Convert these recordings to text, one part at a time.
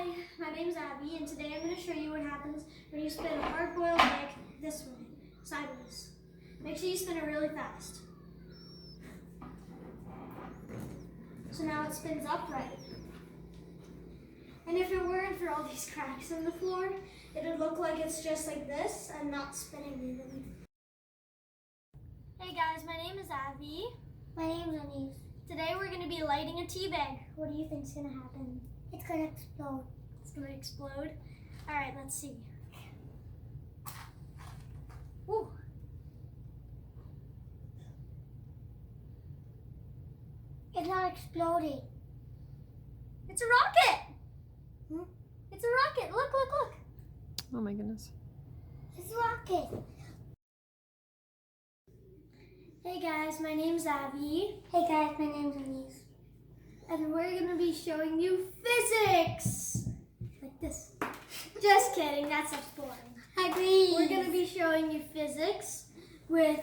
Hi, my name is Abby, and today I'm going to show you what happens when you spin a hard-boiled egg this way, sideways. Make sure you spin it really fast. So now it spins upright. And if it weren't for all these cracks in the floor, it would look like it's just like this and not spinning evenly. Hey guys, my name is Abby. My name's Anise. Today we're going to be lighting a tea bag. What do you think is going to happen? It's gonna explode. It's going to explode? Alright, let's see. Woo! It's not exploding. It's a rocket! Hmm? It's a rocket! Look, look, look! Oh my goodness. It's a rocket. Hey guys, my name's Abby. Hey guys, my name's Anise. And we're going to be showing you physics! Like this. Just kidding, that stuff's boring. Agree. We're going to be showing you physics with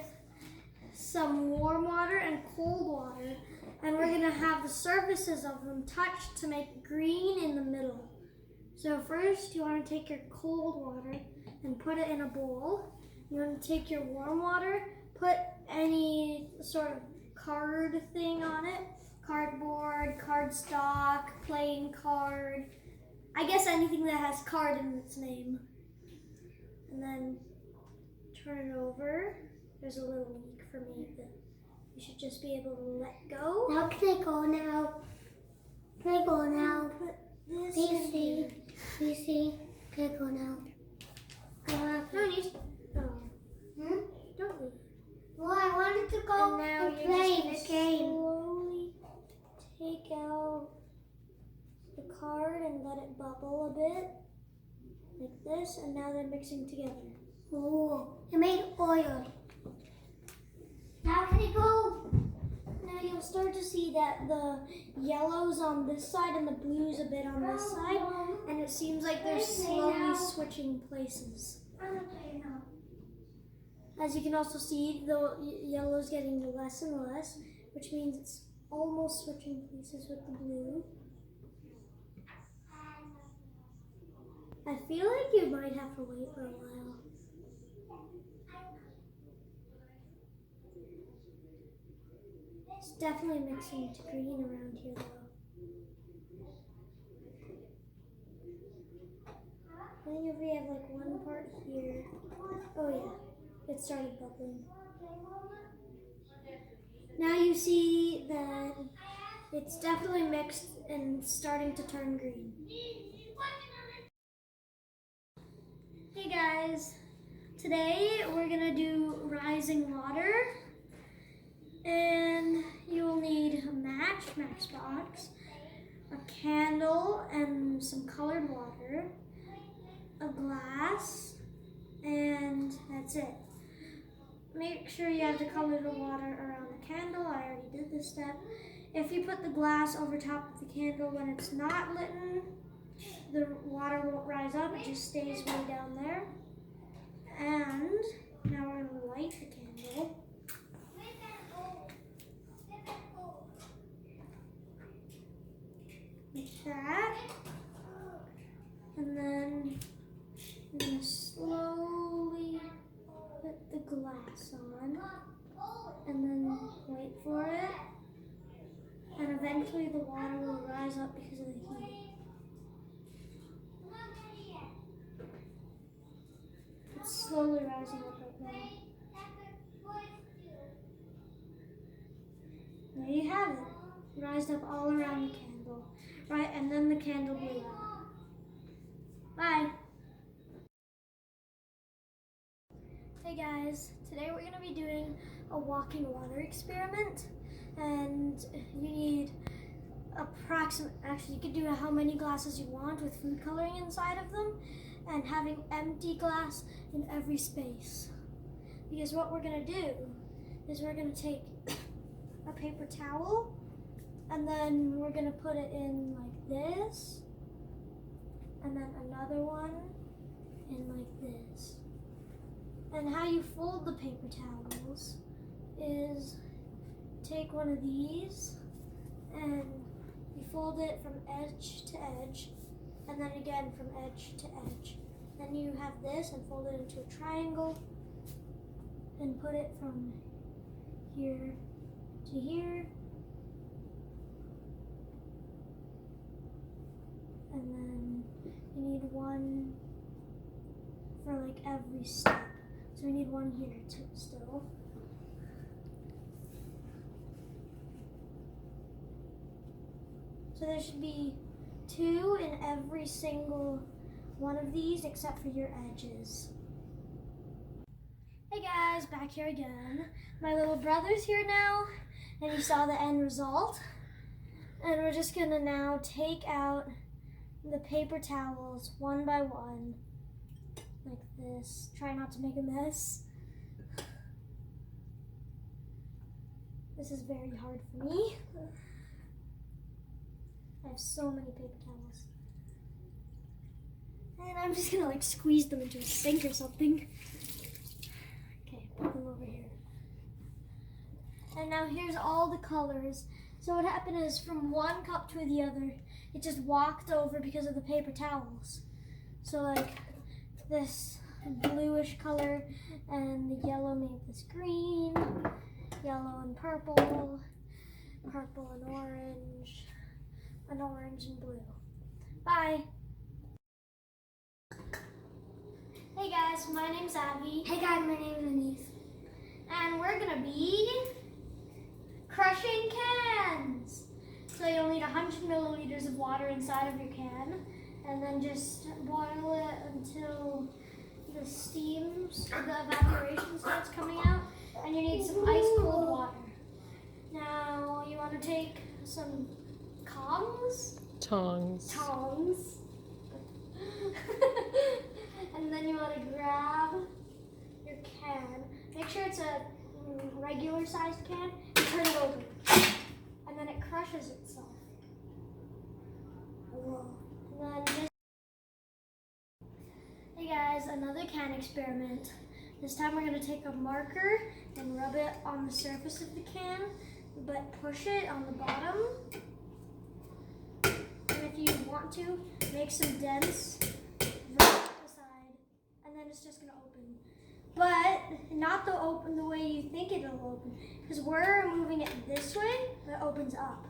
some warm water and cold water. And we're going to have the surfaces of them touched to make green in the middle. So first, you want to take your cold water and put it in a bowl. You want to take your warm water, put any sort of card thing on it. Cardboard, cardstock, playing card. I guess anything that has card in its name. And then turn it over. There's a little leak for me that you should just be able to let go. Now can I go now? Can I go now? Put this Do you in see? here. Do you see? Can I go now? No, you no. Hmm? Don't leave. Well, I wanted to go And now and you're play just this gonna game. slowly take out the card and let it bubble a bit. Like this, and now they're mixing together. Oh, it made oil. Now can I go? Now you'll start to see that the yellow's on this side and the blue's a bit on this side, and it seems like they're slowly switching places. I'm gonna play now. As you can also see, the yellow's getting less and less, which means it's almost switching places with the blue. I feel like you might have to wait for a while. It's definitely mixing to green around here though. I think if we have like one part here. Oh yeah, it started bubbling. Now you see that it's definitely mixed and starting to turn green. Hey guys, today we're gonna do rising water, and you'll need a matchbox, a candle and some colored water, a glass, and that's it. Make sure you have the colored water around the candle. I already did this step. If you put the glass over top of the candle when it's not lit, the water won't rise up, it just stays way down there. And now we're going to light the candle. Like that. And then I'm going to slowly put the glass on. And then wait for it. And eventually the water will rise up because of the heat. It's slowly rising up right now. There you have it. Rised up all around the candle. Right, and then the candle blew out. Bye. Hey guys, today we're going to be doing a walking water experiment. And you need actually you could do how many glasses you want with food coloring inside of them, and having empty glass in every space. Because what we're gonna do is we're gonna take a paper towel, and then we're gonna put it in like this, and then another one in like this. And how you fold the paper towels is take one of these and you fold it from edge to edge, and then again from edge to edge. Then you have this and fold it into a triangle and put it from here to here. And then you need one for like every step. So we need one here too still. So there should be 2 in every single one of these except for your edges. Hey guys, back here again. My little brother's here now, and you saw the end result. And we're just gonna now take out the paper towels one by one, like this. Try not to make a mess. This is very hard for me. I have so many paper towels. And I'm just gonna like squeeze them into a sink or something. Okay, put them over here. And now here's all the colors. So what happened is from one cup to the other, it just walked over because of the paper towels. So like this bluish color and the yellow made this green, yellow and purple, purple and orange, and orange and blue. Bye. Hey guys, my name's Abby. Hey guys, my name is Anise. And we're gonna be crushing cans. So you'll need 100 milliliters of water inside of your can, and then just boil it until the evaporation starts coming out, and you need some ice cold water. Now you want to take some tongs, and then you want to grab your can. Make sure it's a regular sized can, and turn it over. And then it crushes itself. And then just... Hey guys, another can experiment. This time we're going to take a marker and rub it on the surface of the can, but push it on the bottom. And if you want to, make some dents right up the side, and then it's just going to open. But not the way you think it'll open, because we're moving it this way, it opens up.